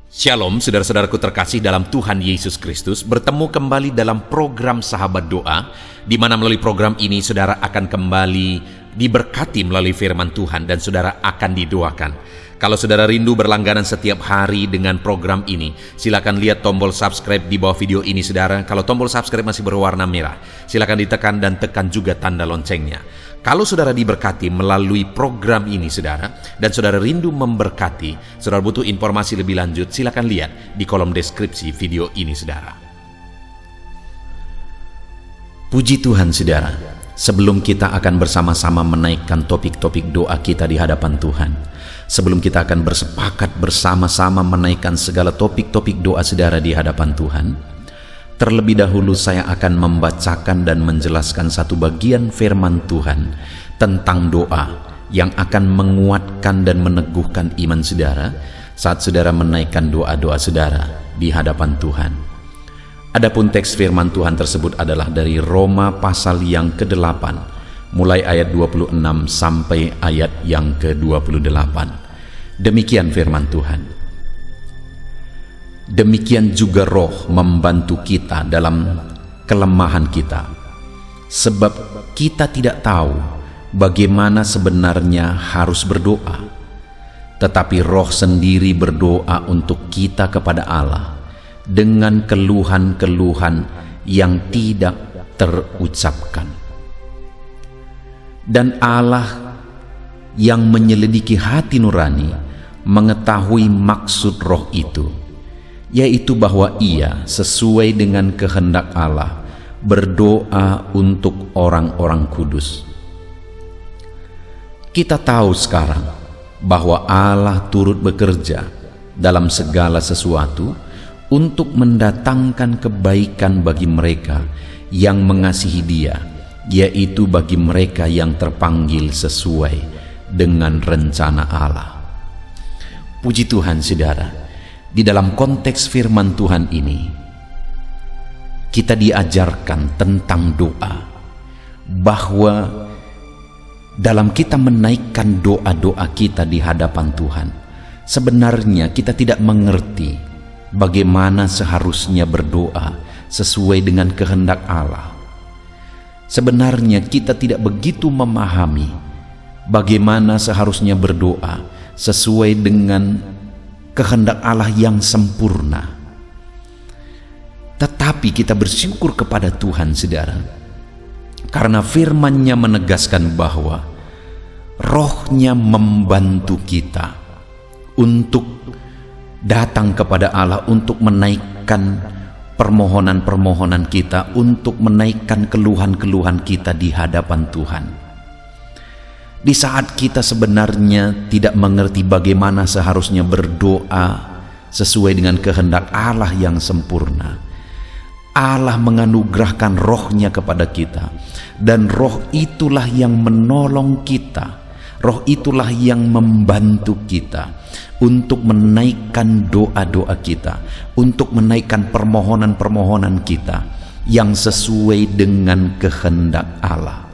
Shalom saudara-saudaraku terkasih dalam Tuhan Yesus Kristus. Bertemu kembali dalam program Sahabat Doa, di mana melalui program ini saudara akan kembali diberkati melalui firman Tuhan dan saudara akan didoakan. Kalau saudara rindu berlangganan setiap hari dengan program ini, silakan lihat tombol subscribe di bawah video ini saudara. Kalau tombol subscribe masih berwarna merah, silakan ditekan dan tekan juga tanda loncengnya. Kalau saudara diberkati melalui program ini saudara, dan saudara rindu memberkati, saudara butuh informasi lebih lanjut, silakan lihat di kolom deskripsi video ini saudara. Puji Tuhan saudara, sebelum kita akan bersama-sama menaikkan topik-topik doa kita di hadapan Tuhan, sebelum kita akan bersepakat bersama-sama menaikkan segala topik-topik doa saudara di hadapan Tuhan, terlebih dahulu saya akan membacakan dan menjelaskan satu bagian firman Tuhan tentang doa yang akan menguatkan dan meneguhkan iman saudara saat saudara menaikkan doa-doa saudara di hadapan Tuhan. Adapun teks firman Tuhan tersebut adalah dari Roma pasal yang ke-8, mulai ayat 26 sampai ayat yang ke-28. Demikian firman Tuhan. Demikian juga Roh membantu kita dalam kelemahan kita, sebab kita tidak tahu bagaimana sebenarnya harus berdoa, tetapi Roh sendiri berdoa untuk kita kepada Allah dengan keluhan-keluhan yang tidak terucapkan. Dan Allah yang menyelidiki hati nurani mengetahui maksud Roh itu, yaitu bahwa Ia sesuai dengan kehendak Allah berdoa untuk orang-orang kudus. Kita tahu sekarang bahwa Allah turut bekerja dalam segala sesuatu untuk mendatangkan kebaikan bagi mereka yang mengasihi Dia, yaitu bagi mereka yang terpanggil sesuai dengan rencana Allah. Puji Tuhan saudara, di dalam konteks firman Tuhan ini kita diajarkan tentang doa, bahwa dalam kita menaikkan doa-doa kita di hadapan Tuhan, sebenarnya kita tidak mengerti bagaimana seharusnya berdoa sesuai dengan kehendak Allah. Sebenarnya kita tidak begitu memahami bagaimana seharusnya berdoa sesuai dengan kehendak Allah yang sempurna. Tetapi kita bersyukur kepada Tuhan saudara, karena firman-Nya menegaskan bahwa Roh-Nya membantu kita untuk datang kepada Allah, untuk menaikkan permohonan-permohonan kita, untuk menaikkan keluhan-keluhan kita di hadapan Tuhan. Di saat kita sebenarnya tidak mengerti bagaimana seharusnya berdoa sesuai dengan kehendak Allah yang sempurna, Allah menganugerahkan Roh-Nya kepada kita, dan Roh itulah yang menolong kita, Roh itulah yang membantu kita untuk menaikkan doa-doa kita, untuk menaikkan permohonan-permohonan kita yang sesuai dengan kehendak Allah.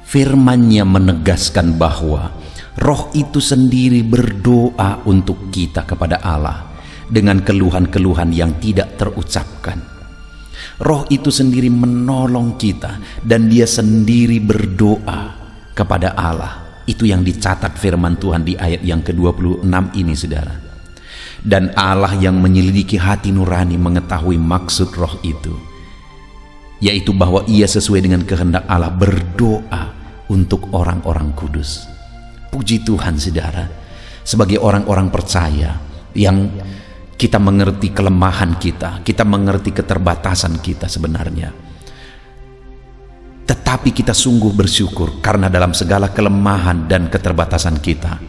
Firman-Nya menegaskan bahwa Roh itu sendiri berdoa untuk kita kepada Allah dengan keluhan-keluhan yang tidak terucapkan. Roh itu sendiri menolong kita dan Dia sendiri berdoa kepada Allah. Itu yang dicatat firman Tuhan di ayat yang ke-26 ini saudara. Dan Allah yang menyelidiki hati nurani mengetahui maksud Roh itu, yaitu bahwa Ia sesuai dengan kehendak Allah berdoa untuk orang-orang kudus. Puji Tuhan saudara, sebagai orang-orang percaya yang kita mengerti kelemahan kita, kita mengerti keterbatasan kita sebenarnya, tetapi kita sungguh bersyukur karena dalam segala kelemahan dan keterbatasan kita,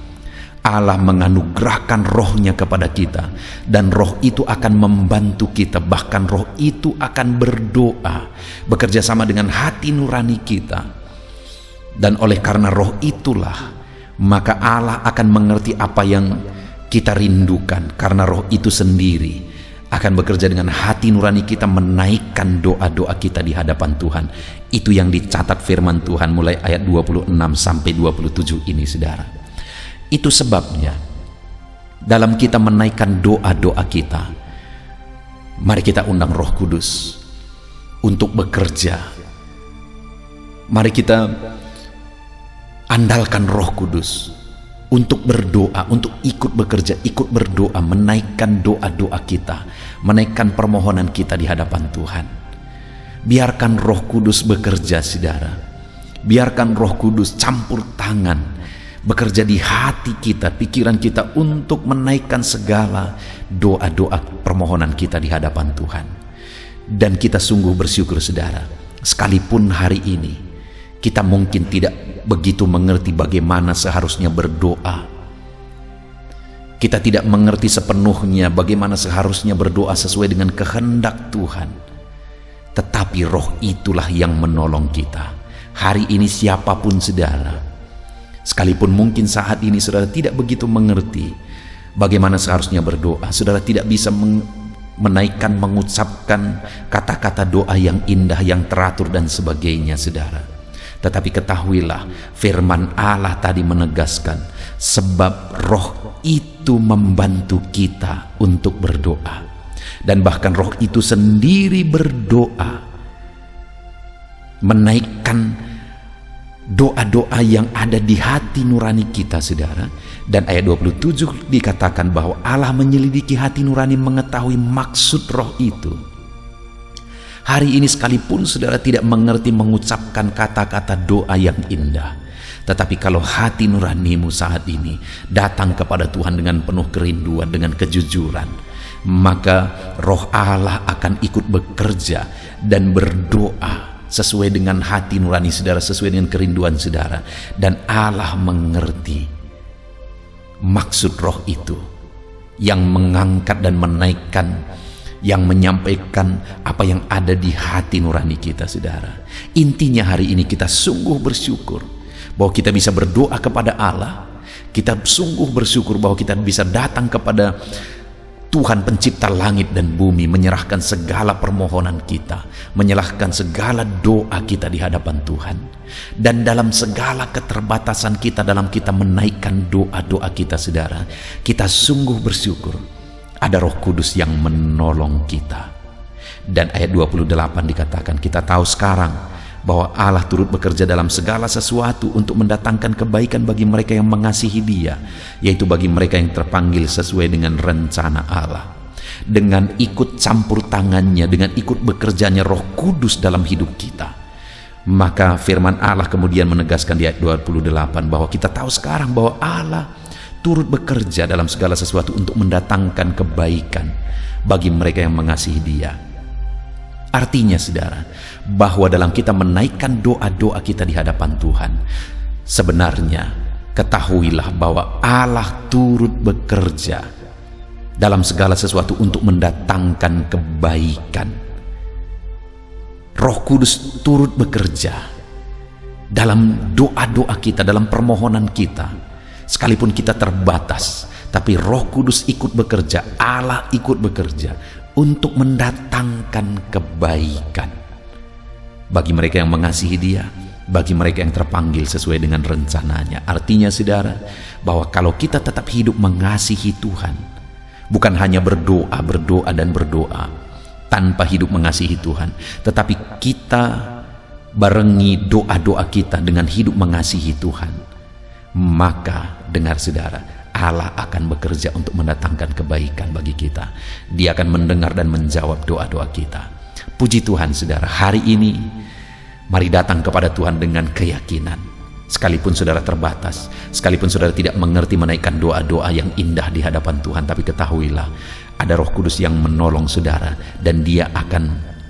Allah menganugerahkan Roh-Nya kepada kita, dan Roh itu akan membantu kita, bahkan Roh itu akan berdoa bekerja sama dengan hati nurani kita. Dan oleh karena Roh itulah, maka Allah akan mengerti apa yang kita rindukan, karena Roh itu sendiri akan bekerja dengan hati nurani kita menaikkan doa-doa kita di hadapan Tuhan. Itu yang dicatat firman Tuhan mulai ayat 26 sampai 27 ini saudara. Itu sebabnya dalam kita menaikkan doa-doa kita, mari kita undang Roh Kudus untuk bekerja. Mari kita andalkan Roh Kudus untuk berdoa, untuk ikut bekerja, ikut berdoa, menaikkan doa-doa kita, menaikkan permohonan kita di hadapan Tuhan. Biarkan Roh Kudus bekerja, saudara. Biarkan Roh Kudus campur tangan, bekerja di hati kita, pikiran kita untuk menaikkan segala doa-doa permohonan kita di hadapan Tuhan. Dan kita sungguh bersyukur, saudara, sekalipun hari ini kita mungkin tidak begitu mengerti bagaimana seharusnya berdoa. Kita tidak mengerti sepenuhnya bagaimana seharusnya berdoa sesuai dengan kehendak Tuhan. Tetapi Roh itulah yang menolong kita. Hari ini siapapun saudara, sekalipun mungkin saat ini saudara tidak begitu mengerti bagaimana seharusnya berdoa, saudara tidak bisa menaikkan, mengucapkan kata-kata doa yang indah, yang teratur dan sebagainya, saudara. Tetapi ketahuilah, firman Allah tadi menegaskan, sebab Roh itu membantu kita untuk berdoa. Dan bahkan Roh itu sendiri berdoa, menaikkan doa-doa yang ada di hati nurani kita, saudara. Dan ayat 27 dikatakan bahwa Allah menyelidiki hati nurani, mengetahui maksud Roh itu. Hari ini sekalipun saudara tidak mengerti mengucapkan kata-kata doa yang indah, tetapi kalau hati nuranimu saat ini datang kepada Tuhan dengan penuh kerinduan, dengan kejujuran, maka Roh Allah akan ikut bekerja dan berdoa sesuai dengan hati nurani saudara, sesuai dengan kerinduan saudara. Dan Allah mengerti maksud Roh itu, yang mengangkat dan menaikkan, yang menyampaikan apa yang ada di hati nurani kita, saudara. Intinya hari ini kita sungguh bersyukur bahwa kita bisa berdoa kepada Allah. Kita sungguh bersyukur bahwa kita bisa datang kepada Tuhan pencipta langit dan bumi, menyerahkan segala permohonan kita, menyerahkan segala doa kita di hadapan Tuhan. Dan dalam segala keterbatasan kita, dalam kita menaikkan doa-doa kita, saudara, kita sungguh bersyukur ada Roh Kudus yang menolong kita. Dan ayat 28 dikatakan, kita tahu sekarang bahwa Allah turut bekerja dalam segala sesuatu untuk mendatangkan kebaikan bagi mereka yang mengasihi Dia, yaitu bagi mereka yang terpanggil sesuai dengan rencana Allah. Dengan ikut campur tangannya, dengan ikut bekerjanya Roh Kudus dalam hidup kita, maka firman Allah kemudian menegaskan di ayat 28 bahwa kita tahu sekarang bahwa Allah turut bekerja dalam segala sesuatu untuk mendatangkan kebaikan bagi mereka yang mengasihi Dia. Artinya, saudara, bahwa dalam kita menaikkan doa-doa kita di hadapan Tuhan, sebenarnya ketahuilah bahwa Allah turut bekerja dalam segala sesuatu untuk mendatangkan kebaikan. Roh Kudus turut bekerja dalam doa-doa kita, dalam permohonan kita. Sekalipun kita terbatas, tapi Roh Kudus ikut bekerja, Allah ikut bekerja untuk mendatangkan kebaikan bagi mereka yang mengasihi Dia, bagi mereka yang terpanggil sesuai dengan rencananya. Artinya, saudara, bahwa kalau kita tetap hidup mengasihi Tuhan, bukan hanya berdoa dan berdoa tanpa hidup mengasihi Tuhan, tetapi kita barengi doa-doa kita dengan hidup mengasihi Tuhan, maka dengar, saudara, Allah akan bekerja untuk mendatangkan kebaikan bagi kita. Dia akan mendengar dan menjawab doa-doa kita. Puji Tuhan, saudara, hari ini mari datang kepada Tuhan dengan keyakinan. Sekalipun saudara terbatas, sekalipun saudara tidak mengerti menaikkan doa-doa yang indah di hadapan Tuhan, tapi ketahuilah ada Roh Kudus yang menolong saudara, dan Dia akan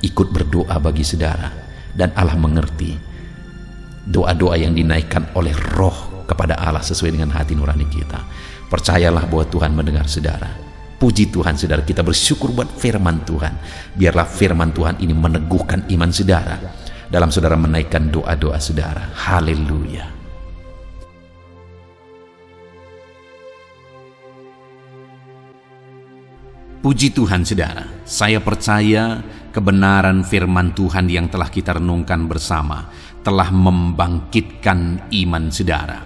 ikut berdoa bagi saudara. Dan Allah mengerti doa-doa yang dinaikkan oleh Roh kepada Allah sesuai dengan hati nurani kita. Percayalah bahwa Tuhan mendengar saudara. Puji Tuhan, saudara, kita bersyukur buat firman Tuhan. Biarlah firman Tuhan ini meneguhkan iman saudara dalam saudara menaikkan doa-doa saudara. Haleluya. Puji Tuhan, saudara. Saya percaya kebenaran firman Tuhan yang telah kita renungkan bersama telah membangkitkan iman saudara.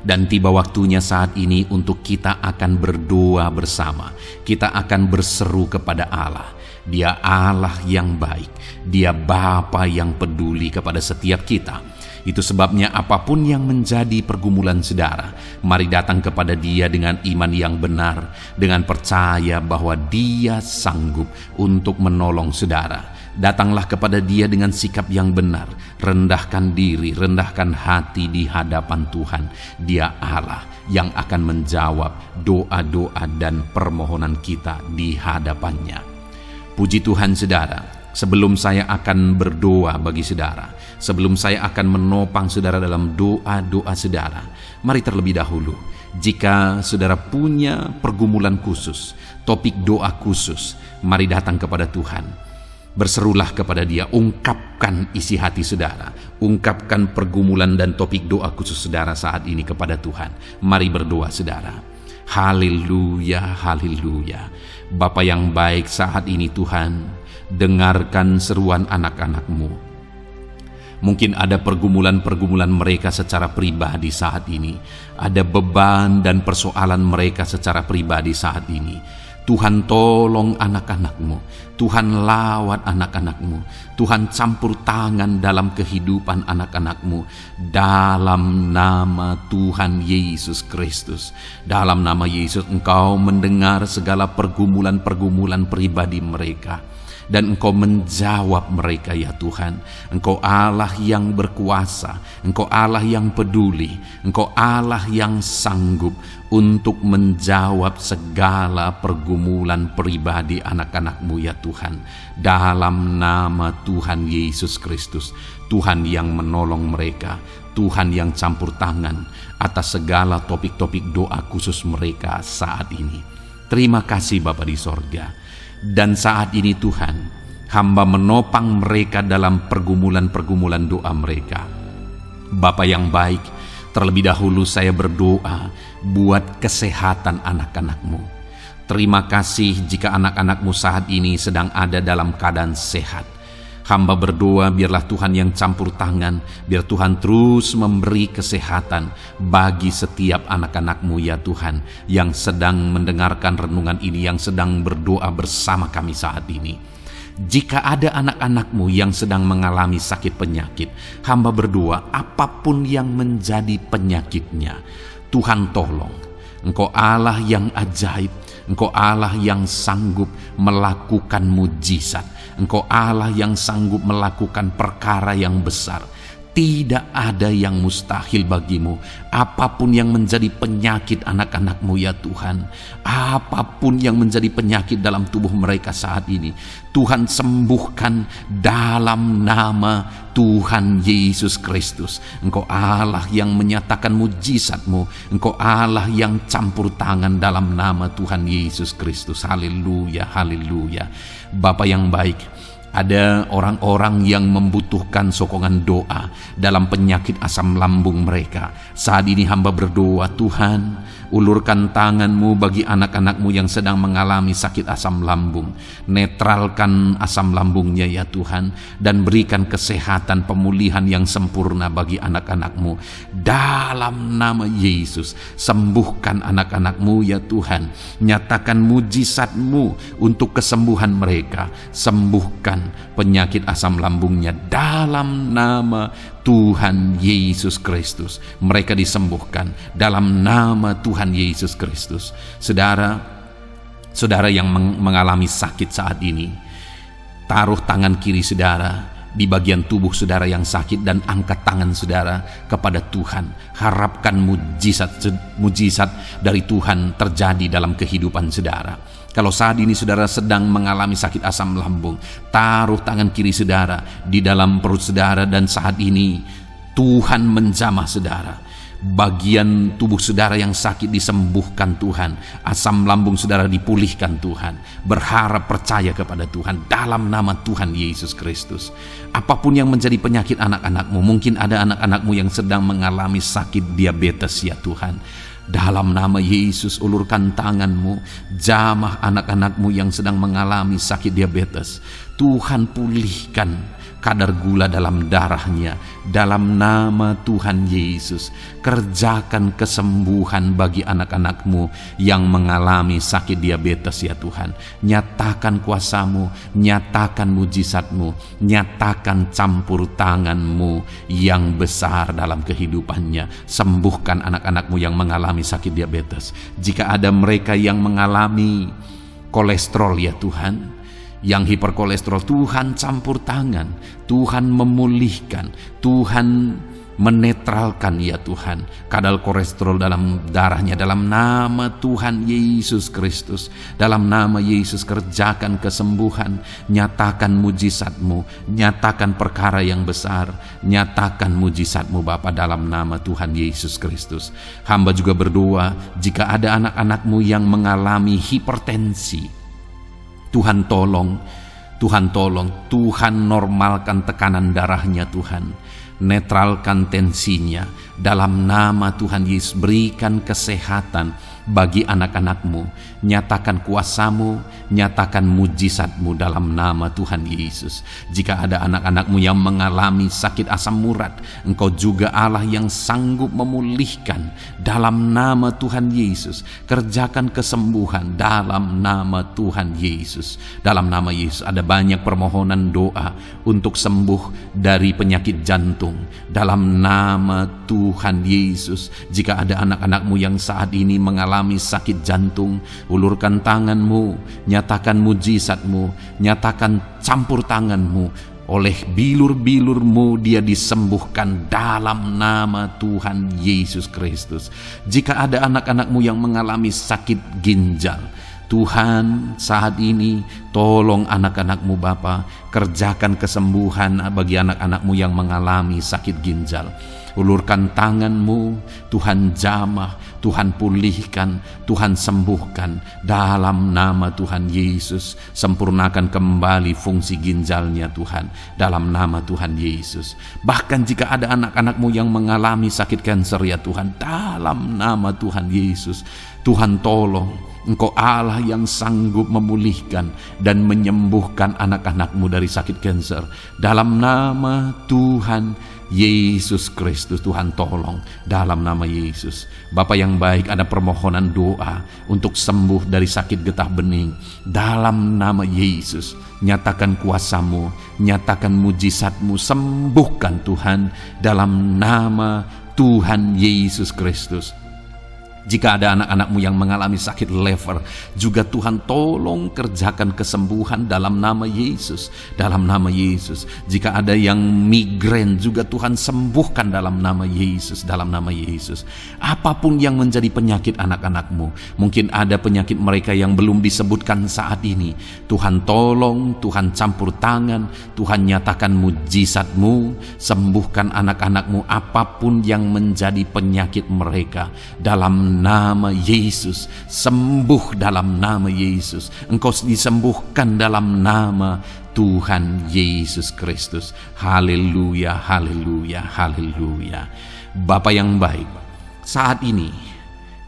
Dan tiba waktunya saat ini untuk kita akan berdoa bersama. Kita akan berseru kepada Allah. Dia Allah yang baik. Dia Bapa yang peduli kepada setiap kita. Itu sebabnya apapun yang menjadi pergumulan saudara, mari datang kepada Dia dengan iman yang benar, dengan percaya bahwa Dia sanggup untuk menolong saudara. Datanglah kepada Dia dengan sikap yang benar, rendahkan diri, rendahkan hati di hadapan Tuhan. Dia Allah yang akan menjawab doa-doa dan permohonan kita di hadapannya. Puji Tuhan saudara, sebelum saya akan berdoa bagi saudara, sebelum saya akan menopang saudara dalam doa-doa saudara, mari terlebih dahulu, jika saudara punya pergumulan khusus, topik doa khusus, mari datang kepada Tuhan. Berserulah kepada Dia, ungkapkan isi hati saudara, ungkapkan pergumulan dan topik doa khusus saudara saat ini kepada Tuhan. Mari berdoa saudara. Haleluya, haleluya. Bapa yang baik, saat ini Tuhan, dengarkan seruan anak-anak-Mu. Mungkin ada pergumulan-pergumulan mereka secara pribadi saat ini. Ada beban dan persoalan mereka secara pribadi saat ini. Tuhan tolong anak-anak-Mu, Tuhan lawat anak-anak-Mu, Tuhan campur tangan dalam kehidupan anak-anak-Mu, dalam nama Tuhan Yesus Kristus. Dalam nama Yesus Engkau mendengar segala pergumulan-pergumulan pribadi mereka, dan Engkau menjawab mereka ya Tuhan. Engkau Allah yang berkuasa, Engkau Allah yang peduli, Engkau Allah yang sanggup untuk menjawab segala pergumulan pribadi anak-anak-Mu ya Tuhan. Dalam nama Tuhan Yesus Kristus, Tuhan yang menolong mereka, Tuhan yang campur tangan atas segala topik-topik doa khusus mereka saat ini. Terima kasih Bapa di sorga. Dan saat ini Tuhan, hamba menopang mereka dalam pergumulan-pergumulan doa mereka. Bapa yang baik, terlebih dahulu saya berdoa buat kesehatan anak-anak-Mu. Terima kasih jika anak-anak-Mu saat ini sedang ada dalam keadaan sehat. Hamba berdoa biarlah Tuhan yang campur tangan, biar Tuhan terus memberi kesehatan bagi setiap anak-anak-Mu ya Tuhan, yang sedang mendengarkan renungan ini, yang sedang berdoa bersama kami saat ini. Jika ada anak-anak-Mu yang sedang mengalami sakit penyakit, hamba berdoa apapun yang menjadi penyakitnya, Tuhan tolong. Engkau Allah yang ajaib, Engkau Allah yang sanggup melakukan mujizat, Engkau Allah yang sanggup melakukan perkara yang besar. Tidak ada yang mustahil bagimu. Apapun yang menjadi penyakit anak-anak-Mu ya Tuhan, apapun yang menjadi penyakit dalam tubuh mereka saat ini, Tuhan sembuhkan dalam nama Tuhan Yesus Kristus. Engkau Allah yang menyatakan mujizat-Mu, Engkau Allah yang campur tangan dalam nama Tuhan Yesus Kristus. Haleluya, haleluya. Bapa yang baik, ada orang-orang yang membutuhkan sokongan doa dalam penyakit asam lambung mereka. Saat ini hamba berdoa, Tuhan, ulurkan tangan-Mu bagi anak-anak-Mu yang sedang mengalami sakit asam lambung. Netralkan asam lambungnya ya Tuhan, dan berikan kesehatan pemulihan yang sempurna bagi anak-anak-Mu. Dalam nama Yesus, sembuhkan anak-anak-Mu ya Tuhan. Nyatakan mujizat-Mu untuk kesembuhan mereka. Sembuhkan penyakit asam lambungnya dalam nama Tuhan Yesus Kristus. Mereka disembuhkan dalam nama Tuhan Yesus Kristus. Saudara yang mengalami sakit saat ini, taruh tangan kiri saudara di bagian tubuh saudara yang sakit dan angkat tangan saudara kepada Tuhan. Harapkan mujizat dari Tuhan terjadi dalam kehidupan saudara. Kalau saat ini saudara sedang mengalami sakit asam lambung, taruh tangan kiri saudara di dalam perut saudara, dan saat ini Tuhan menjamah saudara. Bagian tubuh saudara yang sakit disembuhkan Tuhan, asam lambung saudara dipulihkan Tuhan. Berharap, percaya kepada Tuhan dalam nama Tuhan Yesus Kristus. Apapun yang menjadi penyakit anak-anak-Mu, mungkin ada anak-anak-Mu yang sedang mengalami sakit diabetes ya Tuhan. Dalam nama Yesus, ulurkan tangan-Mu, jamah anak-anak-Mu yang sedang mengalami sakit diabetes. Tuhan pulihkan kadar gula dalam darahnya. Dalam nama Tuhan Yesus, kerjakan kesembuhan bagi anak-anak-Mu yang mengalami sakit diabetes ya Tuhan. Nyatakan kuasa-Mu, nyatakan mujizat-Mu, nyatakan campur tangan-Mu yang besar dalam kehidupannya. Sembuhkan anak-anak-Mu yang mengalami sakit diabetes. Jika ada mereka yang mengalami kolesterol ya Tuhan, yang hiperkolesterol, Tuhan campur tangan, Tuhan memulihkan, Tuhan menetralkan ya Tuhan kadar kolesterol dalam darahnya. Dalam nama Tuhan Yesus Kristus, dalam nama Yesus kerjakan kesembuhan, nyatakan mujizat-Mu, nyatakan perkara yang besar, nyatakan mujizat-Mu Bapa, dalam nama Tuhan Yesus Kristus. Hamba juga berdoa jika ada anak-anak-Mu yang mengalami hipertensi, Tuhan tolong, Tuhan tolong, Tuhan normalkan tekanan darahnya Tuhan, netralkan tensinya, dalam nama Tuhan Yesus. Berikan kesehatan bagi anak-anak-Mu, nyatakan kuasa-Mu, nyatakan mujizat-Mu dalam nama Tuhan Yesus. Jika ada anak-anak-Mu yang mengalami sakit asam urat, Engkau juga Allah yang sanggup memulihkan, dalam nama Tuhan Yesus. Kerjakan kesembuhan dalam nama Tuhan Yesus. Dalam nama Yesus ada banyak permohonan doa untuk sembuh dari penyakit jantung, dalam nama Tuhan Yesus. Jika ada anak-anak-Mu yang saat ini mengalami sakit jantung, ulurkan tangan-Mu, nyatakan mujizat-Mu, nyatakan campur tangan-Mu. Oleh bilur-bilur-Mu dia disembuhkan dalam nama Tuhan Yesus Kristus. Jika ada anak-anak-Mu yang mengalami sakit ginjal, Tuhan saat ini tolong anak-anak-Mu Bapa, kerjakan kesembuhan bagi anak-anak-Mu yang mengalami sakit ginjal. Ulurkan tangan-Mu, Tuhan jamah, Tuhan pulihkan, Tuhan sembuhkan dalam nama Tuhan Yesus. Sempurnakan kembali fungsi ginjalnya Tuhan, dalam nama Tuhan Yesus. Bahkan jika ada anak-anak-Mu yang mengalami sakit kanker ya Tuhan, dalam nama Tuhan Yesus, Tuhan tolong. Engkau Allah yang sanggup memulihkan dan menyembuhkan anak-anak-Mu dari sakit kanker, dalam nama Tuhan Yesus Kristus. Tuhan tolong, dalam nama Yesus. Bapa yang baik, ada permohonan doa untuk sembuh dari sakit getah bening, dalam nama Yesus. Nyatakan kuasa-Mu, nyatakan mujizat-Mu, sembuhkan Tuhan, dalam nama Tuhan Yesus Kristus. Jika ada anak-anak-Mu yang mengalami sakit lever, juga Tuhan tolong kerjakan kesembuhan dalam nama Yesus, dalam nama Yesus. Jika ada yang migrain, juga Tuhan sembuhkan dalam nama Yesus, dalam nama Yesus. Apapun yang menjadi penyakit anak-anak-Mu, mungkin ada penyakit mereka yang belum disebutkan saat ini, Tuhan tolong, Tuhan campur tangan, Tuhan nyatakan mujizat-Mu, sembuhkan anak-anak-Mu apapun yang menjadi penyakit mereka, dalam nama Yesus. Sembuh dalam nama Yesus. Engkau disembuhkan dalam nama Tuhan Yesus Kristus. Haleluya, haleluya, haleluya. Bapa yang baik, saat ini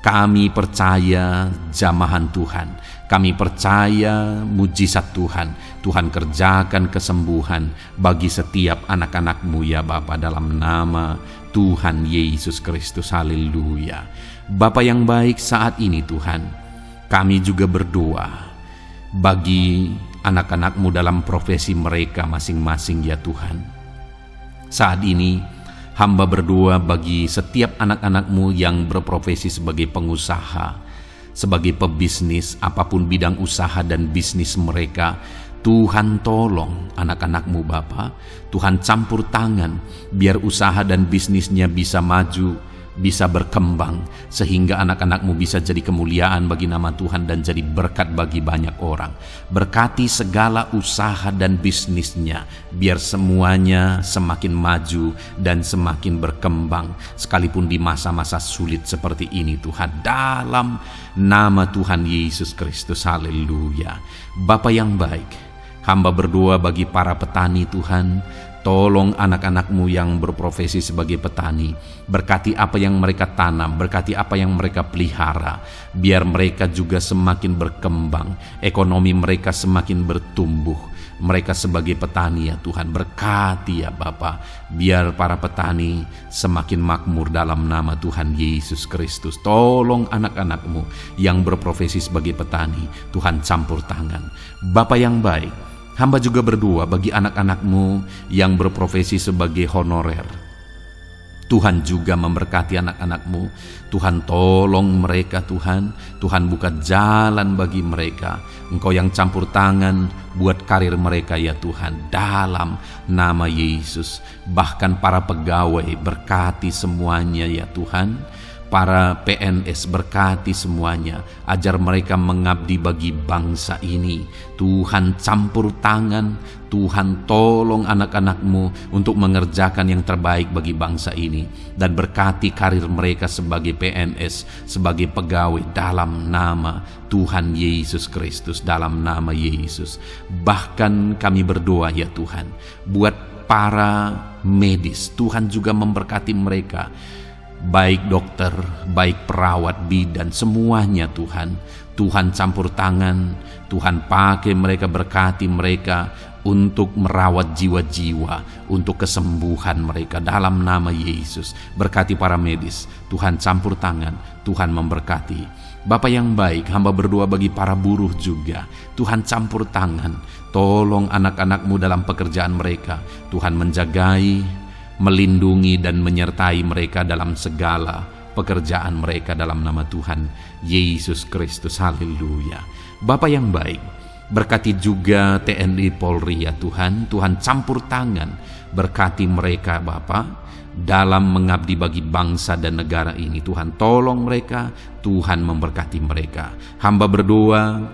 kami percaya jamahan Tuhan, kami percaya mujizat Tuhan. Tuhan kerjakan kesembuhan bagi setiap anak-anak-Mu ya Bapa, dalam nama Tuhan Yesus Kristus. Haleluya. Bapa yang baik, saat ini Tuhan, kami juga berdoa bagi anak-anak-Mu dalam profesi mereka masing-masing ya Tuhan. Saat ini hamba berdoa bagi setiap anak-anak-Mu yang berprofesi sebagai pengusaha, sebagai pebisnis, apapun bidang usaha dan bisnis mereka. Tuhan tolong anak-anak-Mu Bapa, Tuhan campur tangan biar usaha dan bisnisnya bisa maju, bisa berkembang, sehingga anak-anak-Mu bisa jadi kemuliaan bagi nama Tuhan dan jadi berkat bagi banyak orang. Berkati segala usaha dan bisnisnya, biar semuanya semakin maju dan semakin berkembang, sekalipun di masa-masa sulit seperti ini Tuhan, dalam nama Tuhan Yesus Kristus. Haleluya. Bapa yang baik, hamba berdoa bagi para petani Tuhan. Tolong anak-anak-Mu yang berprofesi sebagai petani. Berkati apa yang mereka tanam, berkati apa yang mereka pelihara. Biar mereka juga semakin berkembang, ekonomi mereka semakin bertumbuh. Mereka sebagai petani ya Tuhan, berkati ya Bapa. Biar para petani semakin makmur dalam nama Tuhan Yesus Kristus. Tolong anak-anak-Mu yang berprofesi sebagai petani, Tuhan campur tangan. Bapa yang baik, hamba juga berdoa bagi anak-anak-Mu yang berprofesi sebagai honorer. Tuhan juga memberkati anak-anak-Mu. Tuhan tolong mereka Tuhan. Tuhan buka jalan bagi mereka. Engkau yang campur tangan buat karir mereka ya Tuhan. Dalam nama Yesus. Bahkan para pegawai berkati semuanya ya Tuhan. Para PNS berkati semuanya, ajar mereka mengabdi bagi bangsa ini. Tuhan campur tangan, Tuhan tolong anak-anak-Mu untuk mengerjakan yang terbaik bagi bangsa ini. Dan berkati karir mereka sebagai PNS, sebagai pegawai dalam nama Tuhan Yesus Kristus, dalam nama Yesus. Bahkan kami berdoa ya Tuhan, buat para medis, Tuhan juga memberkati mereka. Baik dokter, baik perawat, bidan, semuanya Tuhan. Tuhan campur tangan, Tuhan pakai mereka, berkati mereka untuk merawat jiwa-jiwa, untuk kesembuhan mereka dalam nama Yesus. Berkati para medis, Tuhan campur tangan, Tuhan memberkati. Bapa yang baik, hamba berdoa bagi para buruh juga. Tuhan campur tangan, tolong anak-anak-Mu dalam pekerjaan mereka. Tuhan menjagai, melindungi dan menyertai mereka dalam segala pekerjaan mereka dalam nama Tuhan Yesus Kristus. Haleluya. Bapa yang baik, berkati juga TNI Polri ya Tuhan. Tuhan campur tangan, berkati mereka Bapa dalam mengabdi bagi bangsa dan negara ini. Tuhan tolong mereka, Tuhan memberkati mereka. Hamba berdoa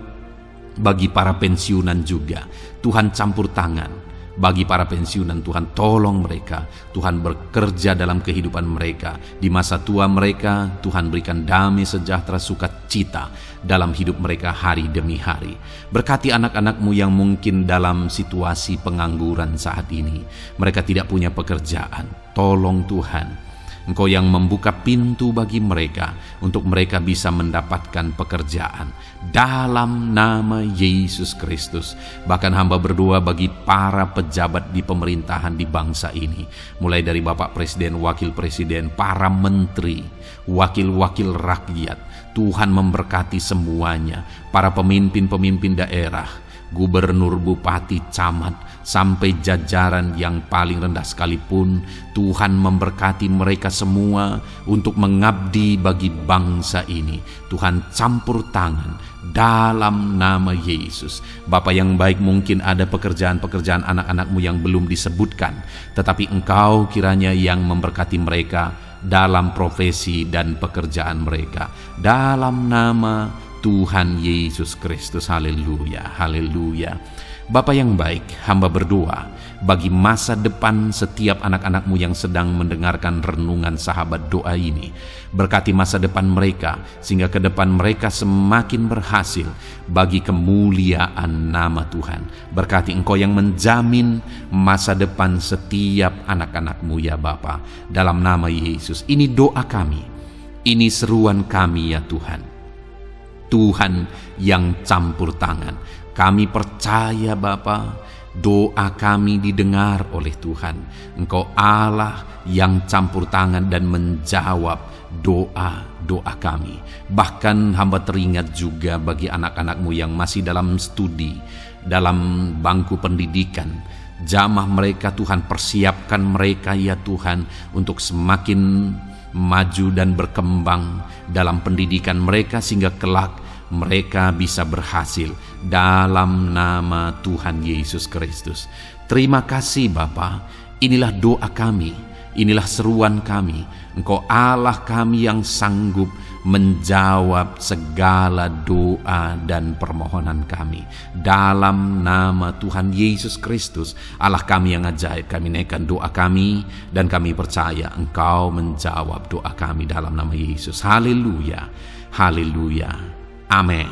bagi para pensiunan juga. Tuhan campur tangan bagi para pensiunan, Tuhan tolong mereka. Tuhan bekerja dalam kehidupan mereka. Di masa tua mereka, Tuhan berikan damai sejahtera sukacita dalam hidup mereka hari demi hari. Berkati anak-anak-Mu yang mungkin dalam situasi pengangguran saat ini. Mereka tidak punya pekerjaan. Tolong Tuhan, Engkau yang membuka pintu bagi mereka untuk mereka bisa mendapatkan pekerjaan dalam nama Yesus Kristus. Bahkan hamba berdoa bagi para pejabat di pemerintahan di bangsa ini, mulai dari Bapak Presiden, Wakil Presiden, para menteri, wakil-wakil rakyat. Tuhan memberkati semuanya, para pemimpin-pemimpin daerah, gubernur, bupati, camat, sampai jajaran yang paling rendah sekalipun. Tuhan memberkati mereka semua untuk mengabdi bagi bangsa ini. Tuhan campur tangan dalam nama Yesus. Bapa yang baik, mungkin ada pekerjaan-pekerjaan anak-anak-Mu yang belum disebutkan, tetapi Engkau kiranya yang memberkati mereka dalam profesi dan pekerjaan mereka. Dalam nama Tuhan Yesus Kristus. Haleluya, haleluya. Bapa yang baik, hamba berdoa bagi masa depan setiap anak-anak-Mu yang sedang mendengarkan renungan sahabat doa ini. Berkati masa depan mereka, sehingga ke depan mereka semakin berhasil bagi kemuliaan nama Tuhan. Berkati Engkau yang menjamin masa depan setiap anak-anak-Mu ya Bapa. Dalam nama Yesus, ini doa kami, ini seruan kami ya Tuhan. Tuhan yang campur tangan. Kami percaya Bapa, doa kami didengar oleh Tuhan. Engkau Allah yang campur tangan dan menjawab doa-doa kami. Bahkan hamba teringat juga bagi anak-anak-Mu yang masih dalam studi, dalam bangku pendidikan. Jamah mereka Tuhan, persiapkan mereka ya Tuhan untuk semakin maju dan berkembang dalam pendidikan mereka, sehingga kelak mereka bisa berhasil dalam nama Tuhan Yesus Kristus. Terima kasih Bapa. Inilah doa kami, inilah seruan kami. Engkau Allah kami yang sanggup menjawab segala doa dan permohonan kami. Dalam nama Tuhan Yesus Kristus, Allah kami yang ajaib, kami naikkan doa kami dan kami percaya Engkau menjawab doa kami dalam nama Yesus. Haleluya, haleluya. Amin.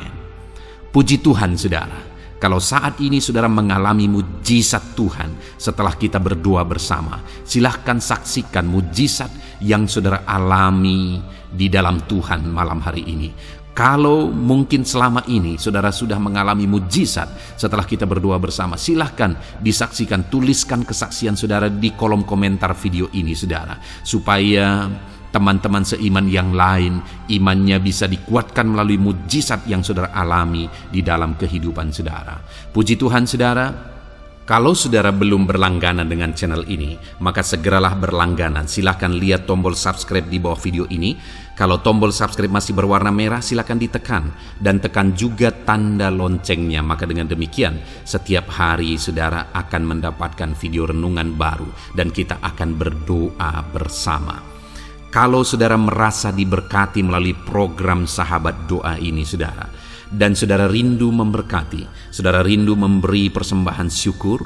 Puji Tuhan saudara, Kalau saat ini saudara mengalami mujizat Tuhan setelah kita berdoa bersama, silahkan saksikan mujizat yang saudara alami di dalam Tuhan malam hari ini. Kalau mungkin selama ini saudara sudah mengalami mujizat setelah kita berdoa bersama, silahkan disaksikan, tuliskan kesaksian saudara di kolom komentar video ini saudara, supaya teman-teman seiman yang lain imannya bisa dikuatkan melalui mujizat yang saudara alami di dalam kehidupan saudara. Puji Tuhan saudara, kalau saudara belum berlangganan dengan channel ini, maka segeralah berlangganan. Silahkan lihat tombol subscribe di bawah video ini. Kalau tombol subscribe masih berwarna merah, silahkan ditekan dan tekan juga tanda loncengnya. Maka dengan demikian setiap hari saudara akan mendapatkan video renungan baru dan kita akan berdoa bersama. Kalau saudara merasa diberkati melalui program Sahabat Doa ini saudara, dan saudara rindu memberkati, saudara rindu memberi persembahan syukur,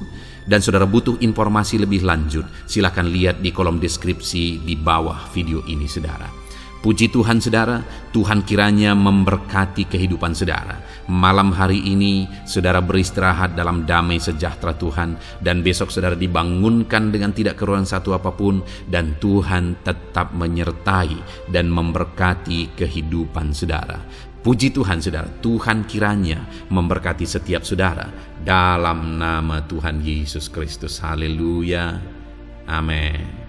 dan saudara butuh informasi lebih lanjut, silakan lihat di kolom deskripsi di bawah video ini saudara. Puji Tuhan saudara, Tuhan kiranya memberkati kehidupan saudara. Malam hari ini saudara beristirahat dalam damai sejahtera Tuhan, dan besok saudara dibangunkan dengan tidak kekurangan satu apapun, dan Tuhan tetap menyertai dan memberkati kehidupan saudara. Puji Tuhan saudara, Tuhan kiranya memberkati setiap saudara dalam nama Tuhan Yesus Kristus. Haleluya. Amin.